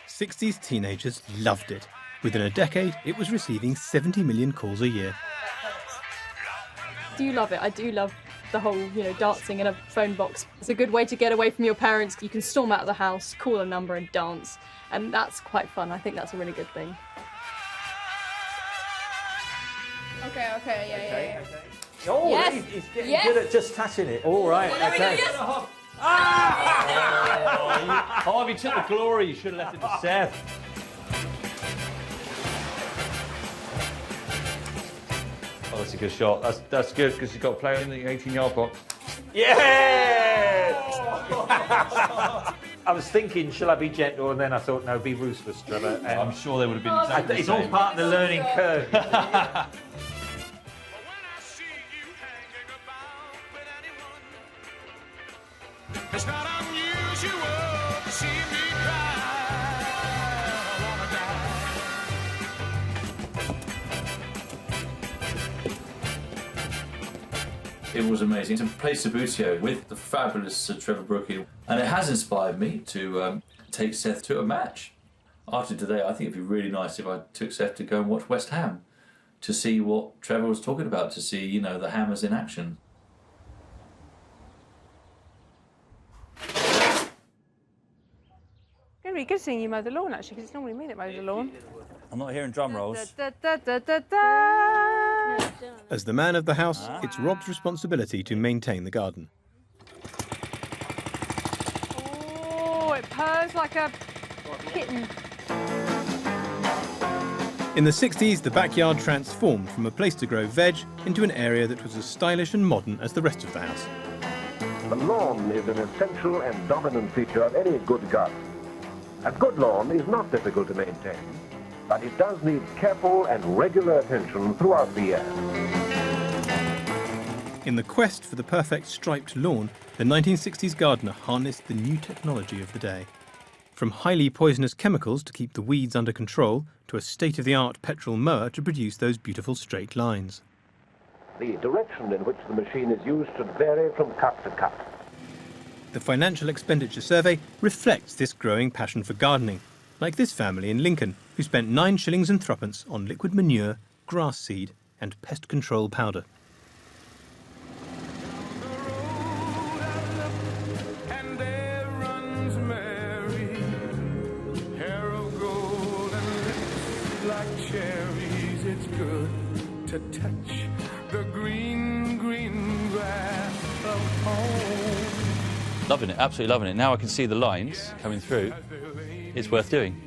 60s teenagers loved it. Within a decade, it was receiving 70 million calls a year. Do you love it? I do love the whole, dancing in a phone box. It's a good way to get away from your parents. You can storm out of the house, call a number and dance. And that's quite fun. I think that's a really good thing. Okay, yeah. Oh, Yes. he's getting Yes. good at just touching it. All right, There we go, okay. yes. Harvey took the glory. You should have left it to Seth. Oh, that's a good shot. That's good, because he's got to play in the 18-yard box. Yeah! I was thinking, shall I be gentle? And then I thought, no, be ruthless, Trevor. And I'm sure they would have been exactly the it's all same. part of the learning curve. It's not unusual to see me cry. I wanna die. It was amazing to play Sabutio with the fabulous Sir Trevor Brookie, and it has inspired me to take Seth to a match. After today, I think it'd be really nice if I took Seth to go and watch West Ham, to see what Trevor was talking about, to see, the Hammers in action. It's really good seeing you mow the lawn, actually, because it's normally me that mows the lawn. I'm not hearing drum rolls. As the man of the house, it's Rob's responsibility to maintain the garden. Oh, it purrs like a kitten. In the 60s, the backyard transformed from a place to grow veg into an area that was as stylish and modern as the rest of the house. The lawn is an essential and dominant feature of any good garden. A good lawn is not difficult to maintain, but it does need careful and regular attention throughout the year. In the quest for the perfect striped lawn, the 1960s gardener harnessed the new technology of the day. From highly poisonous chemicals to keep the weeds under control, to a state-of-the-art petrol mower to produce those beautiful straight lines. The direction in which the machine is used should vary from cut to cut. The Financial Expenditure Survey reflects this growing passion for gardening. like this family in Lincoln, who spent 9 shillings and threepence on liquid manure, grass seed and pest control powder. And there runs Mary, hair of gold and lips like cherries. It's good to touch the green, green grass of home. Loving it, absolutely loving it. Now I can see the lines coming through. It's worth doing.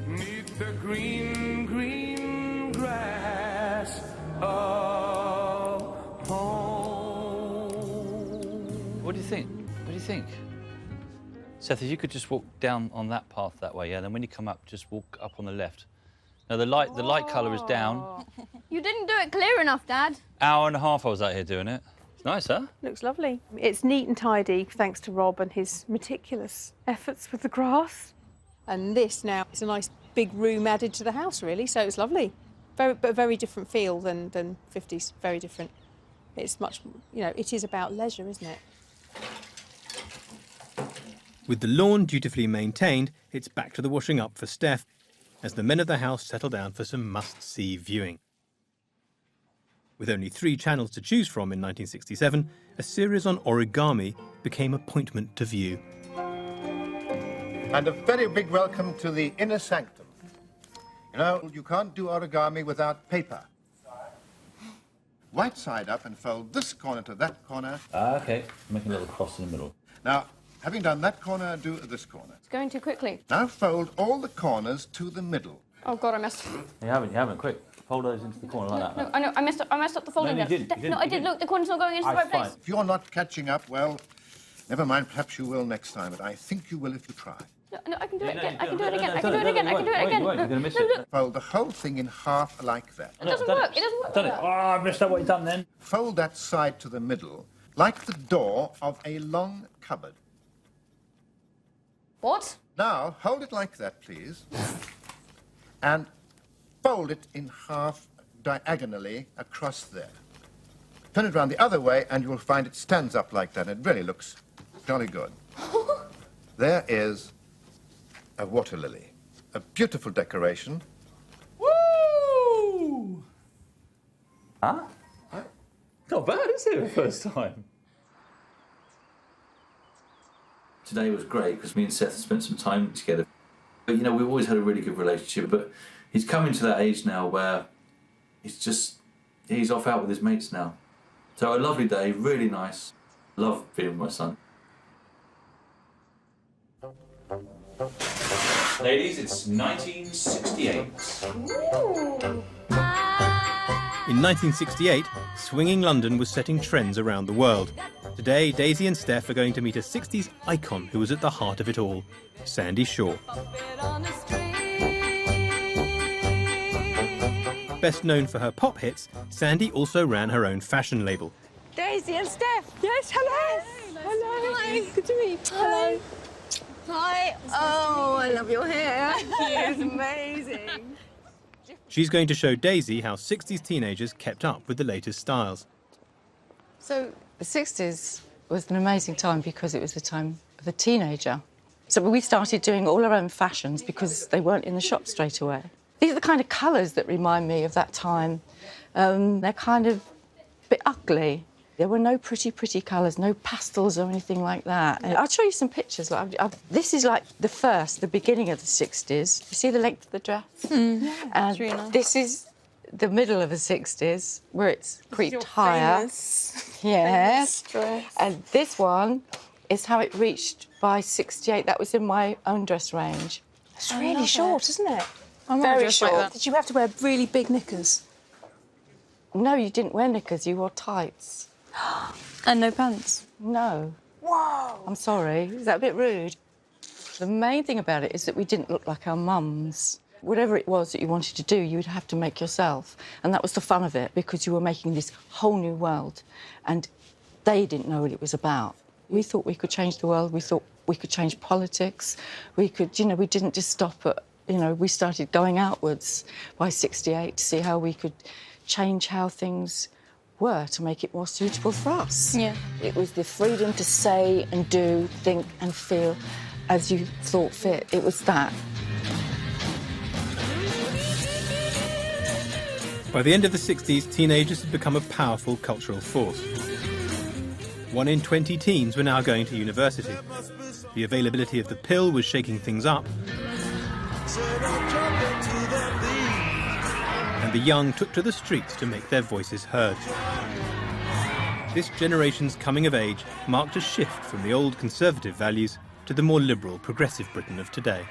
Neath the green, green grass of home. What do you think? What do you think? Seth, if you could just walk down on that path that way, yeah, then when you come up, just walk up on the left. Now, the light colour is down. You didn't do it clear enough, Dad. Hour and a half I was out here doing it. It's nice, huh? Looks lovely. It's neat and tidy, thanks to Rob and his meticulous efforts with the grass. And this now is a nice big room added to the house, really, so it's lovely. But a very different feel than 50s, very different. It's much, you know, it is about leisure, isn't it? With the lawn dutifully maintained, it's back to the washing up for Steph, as the men of the house settle down for some must-see viewing. With only 3 channels to choose from in 1967, a series on origami became appointment to view. And a very big welcome to the inner sanctum. You know, you can't do origami without paper. Right side up and fold this corner to that corner. OK. Make a little cross in the middle. Now, having done that corner, do this corner. It's going too quickly. Now fold all the corners to the middle. Oh, God, I messed up. You haven't. Quick. Fold those into the corner like that. No, I know, I messed up the folding. No, you didn't. No, I did. Look, the corner's not going into the right place. If you're not catching up, well, never mind, perhaps you will next time, but I think you will if you try. No, I can do it again. I can do it again. I can do it again. I can do it again. You're going to miss it. Fold the whole thing in half like that. It doesn't work. It doesn't work. Done it. Oh, I missed out what you've done then. Fold that side to the middle, like the door of a long cupboard. What? Now, hold it like that, please. And fold it in half diagonally across there. Turn it round the other way, and you'll find it stands up like that. It really looks jolly good. There is a water lily, a beautiful decoration. Woo! Huh? Not bad, is it, the first time? Today was great because me and Seth spent some time together. But, you know, we've always had a really good relationship, but he's coming to that age now where he's off out with his mates now. So a lovely day, really nice. Love being with my son. Ladies, it's 1968. In 1968, swinging London was setting trends around the world. Today, Daisy and Steph are going to meet a 60s icon who was at the heart of it all, Sandy Shaw. Best known for her pop hits, Sandy also ran her own fashion label. Daisy and Steph. Yes, hello. Hello. Hi. Good to meet you. Hello. Hi. Oh, I love your hair. It's amazing. She's going to show Daisy how 60s teenagers kept up with the latest styles. So the 60s was an amazing time because it was the time of a teenager. So we started doing all our own fashions because they weren't in the shop straight away. These are the kind of colours that remind me of that time. They're kind of a bit ugly. There were no pretty colours, no pastels or anything like that. And I'll show you some pictures. This is like the beginning of the 60s. You see the length of the dress? Yeah, And really nice. this is the middle of the 60s, where it's creeped higher. Yes. Dress. And this one is how it reached by 68. That was in my own dress range. It's really short, isn't it? I'm Very short. Did you have to wear really big knickers? No, you didn't wear knickers, you wore tights. And no pants? No. Whoa! I'm sorry, is that a bit rude? The main thing about it is that we didn't look like our mums. Whatever it was that you wanted to do, you would have to make yourself. And that was the fun of it, because you were making this whole new world. And they didn't know what it was about. We thought we could change the world. We thought we could change politics. We could, you know, we didn't just stop at, you know, we started going outwards by 68 to see how we could change how things were to make it more suitable for us. Yeah. It was the freedom to say and do, think and feel as you thought fit. It was that. By the end of the 60s, teenagers had become a powerful cultural force. 1 in 20 teens were now going to university. The availability of the pill was shaking things up. And the young took to the streets to make their voices heard. This generation's coming of age marked a shift from the old conservative values to the more liberal, progressive Britain of today.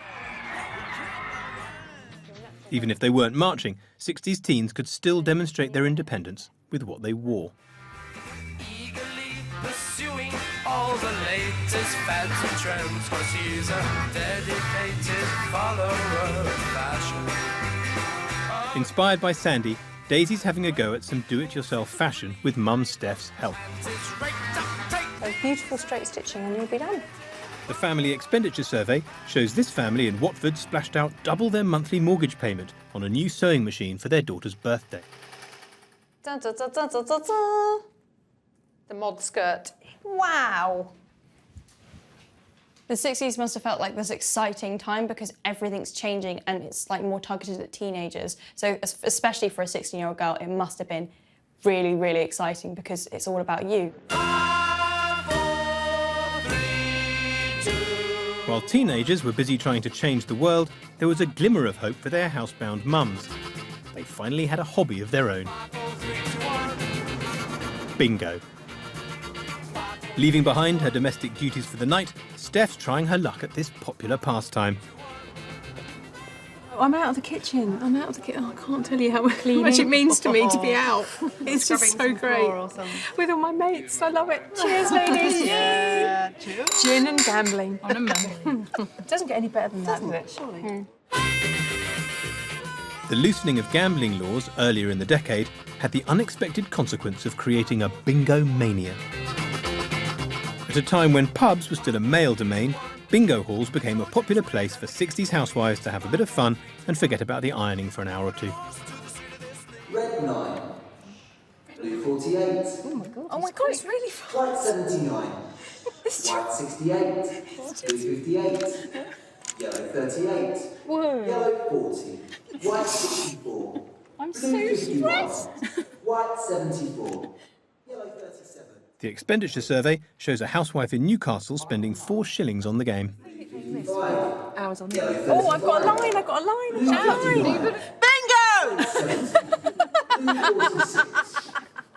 Even if they weren't marching, 60s teens could still demonstrate their independence with what they wore. Pursuing all the latest fads and trends, 'cause he's a dedicated follower of fashion. Inspired by Sandy, Daisy's having a go at some do-it-yourself fashion with Mum Steph's help. So beautiful straight stitching and you'll be done. The family expenditure survey shows this family in Watford splashed out double their monthly mortgage payment on a new sewing machine for their daughter's birthday. Dun, dun, dun, dun, dun, dun, dun. The mod skirt. Wow. The 60s must have felt like this exciting time because everything's changing and it's like more targeted at teenagers. So especially for a 16-year-old girl, it must have been really, really exciting because it's all about you. While teenagers were busy trying to change the world, there was a glimmer of hope for their housebound mums. They finally had a hobby of their own. Bingo. Leaving behind her domestic duties for the night, Steph's trying her luck at this popular pastime. I'm out of the kitchen. I'm out of the kitchen. Oh, I can't tell you how much it means to me to be out. It's just so great. With all my mates. I love it. Cheers, ladies. Yeah, cheers. Gin and gambling. On a Monday. It doesn't get any better than that, does it? Surely. The loosening of gambling laws earlier in the decade had the unexpected consequence of creating a bingo mania. At a time when pubs were still a male domain, bingo halls became a popular place for 60s housewives to have a bit of fun and forget about the ironing for an hour or two. Red 9, blue 48. Oh my God, it's really fun. White 79, white 68, blue 58, yellow 38, Whoa. yellow 40, white 64, I'm blue so 51, stressed. white 74, yellow 37. The expenditure survey shows a housewife in Newcastle spending 4 shillings on the game. Hours on it. Oh, I've got a line. I've got a line. Bingo!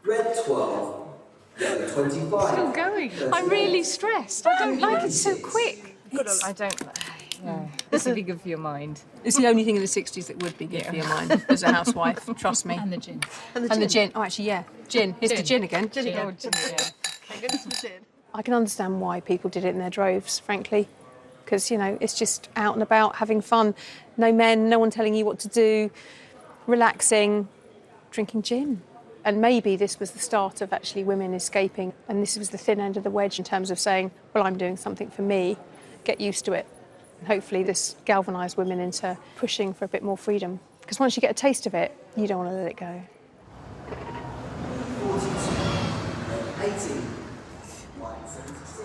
Red 12, yellow 25. Still going. I'm really stressed. I don't like it so quick. I don't. No, this would be good for your mind. It's the only thing in the 60s that would be good for your mind as a housewife, trust me. And the gin. And the gin. Oh, actually, yeah. Gin. Here's the gin again. Gin again. Thank goodness for gin. I can understand why people did it in their droves, frankly. Because, you know, it's just out and about, having fun. No men, no one telling you what to do, relaxing, drinking gin. And maybe this was the start of actually women escaping. And this was the thin end of the wedge in terms of saying, well, I'm doing something for me. Get used to it. And hopefully this galvanised women into pushing for a bit more freedom. Because once you get a taste of it, you don't want to let it go. 42, 80, white 76.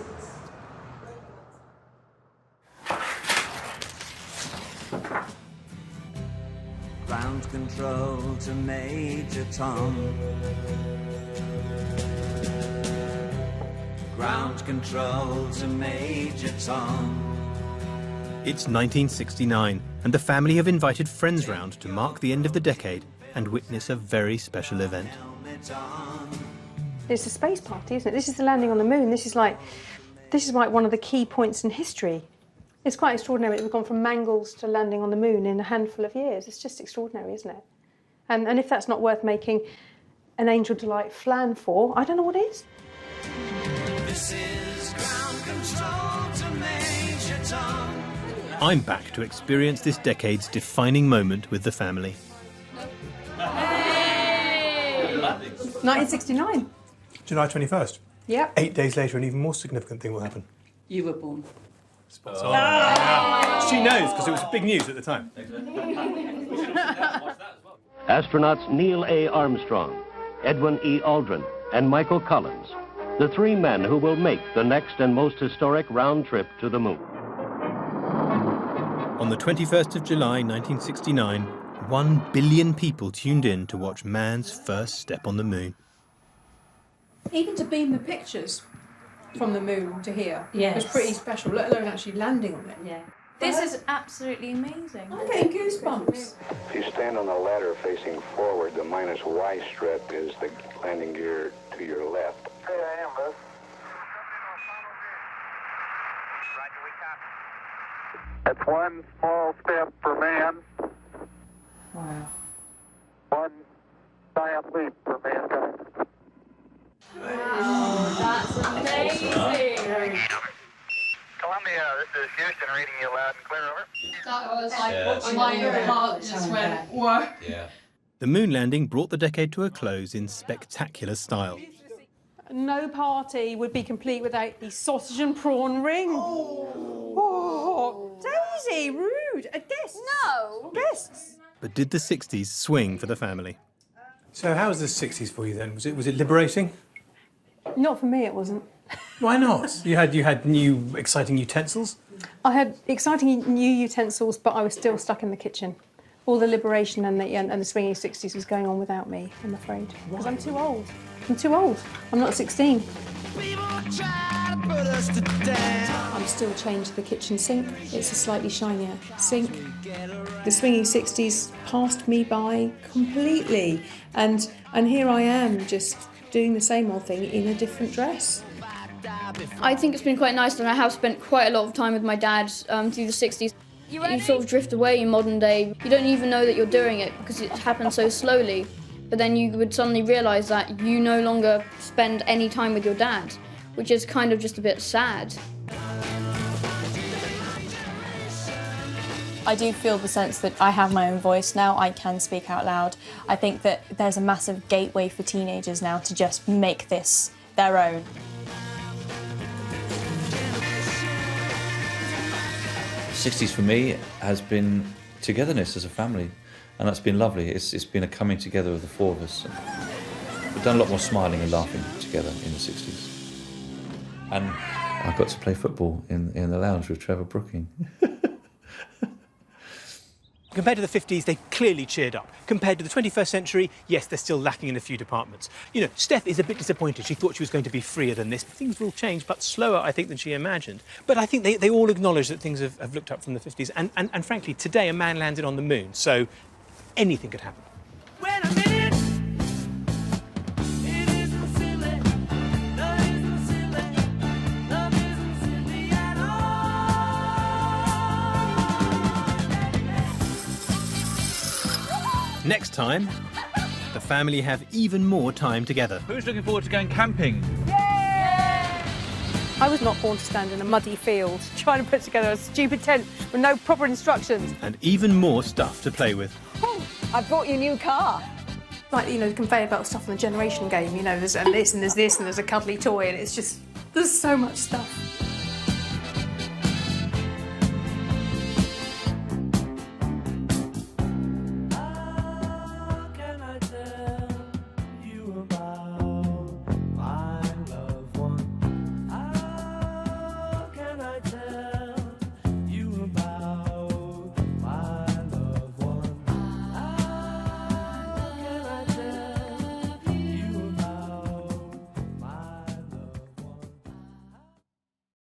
Ground control to Major Tom. Ground control to Major Tom. It's 1969, and the family have invited friends round to mark the end of the decade and witness a very special event. It's a space party, isn't it? This is the landing on the moon. This is like one of the key points in history. It's quite extraordinary that we've gone from Mangles to landing on the moon in a handful of years. It's just extraordinary, isn't it? And if that's not worth making an Angel Delight flan for, I don't know what is. This is ground control to Major Tom. I'm back to experience this decade's defining moment with the family. 1969. July 21st. Yeah. 8 days later, an even more significant thing will happen. You were born. She knows, because it was big news at the time. Astronauts Neil A. Armstrong, Edwin E. Aldrin, and Michael Collins, the 3 men who will make the next and most historic round trip to the moon. On the 21st of July 1969, 1 billion people tuned in to watch man's first step on the moon. Even to beam the pictures from the moon to here Yes. was pretty special, let alone actually landing on it. Yeah. This is absolutely amazing. I'm getting goosebumps. If you stand on the ladder facing forward, the -Y strip is the landing gear to your left. Hey, I am, bud. That's one small step for man. Wow. One giant leap for mankind. Wow, that's amazing. Columbia, this is Houston reading you loud and clear, over. That was like Yeah. my heart just went, whoa. Yeah. The moon landing brought the decade to a close in spectacular style. No party would be complete without the sausage and prawn ring. Oh, Daisy, rude. Guests. No. Guests. But did the 60s swing for the family? So how was the 60s for you then? Was it liberating? Not for me, it wasn't. Why not? You had new exciting utensils? I had exciting new utensils, but I was still stuck in the kitchen. All the liberation and the swinging 60s was going on without me, I'm afraid. Because I'm too old. I'm too old. I'm not 16. I'm still chained to the kitchen sink. It's a slightly shinier sink. The swinging 60s passed me by completely. And here I am, just doing the same old thing in a different dress. I think it's been quite nice, and I have spent quite a lot of time with my dad through the 60s. You sort of drift away in modern day. You don't even know that you're doing it because it happens so slowly. But then you would suddenly realise that you no longer spend any time with your dad, which is kind of just a bit sad. I do feel the sense that I have my own voice now, I can speak out loud. I think that there's a massive gateway for teenagers now to just make this their own. '60s for me has been togetherness as a family, and that's been lovely. It's been a coming together of the four of us. We've done a lot more smiling and laughing together in the '60s. And I got to play football in the lounge with Trevor Brooking. Compared to the 50s, they clearly cheered up. Compared to the 21st century, yes, they're still lacking in a few departments. You know, Steph is a bit disappointed. She thought she was going to be freer than this. Things will change, but slower, I think, than she imagined. But I think they all acknowledge that things have looked up from the 50s. And frankly, today a man landed on the moon, so anything could happen. Next time, the family have even more time together. Who's looking forward to going camping? I was not born to stand in a muddy field trying to put together a stupid tent with no proper instructions. And even more stuff to play with. I bought you a new car. Like, you know, the conveyor belt stuff in the generation game, you know, there's this and there's this and there's a cuddly toy and it's just, there's so much stuff.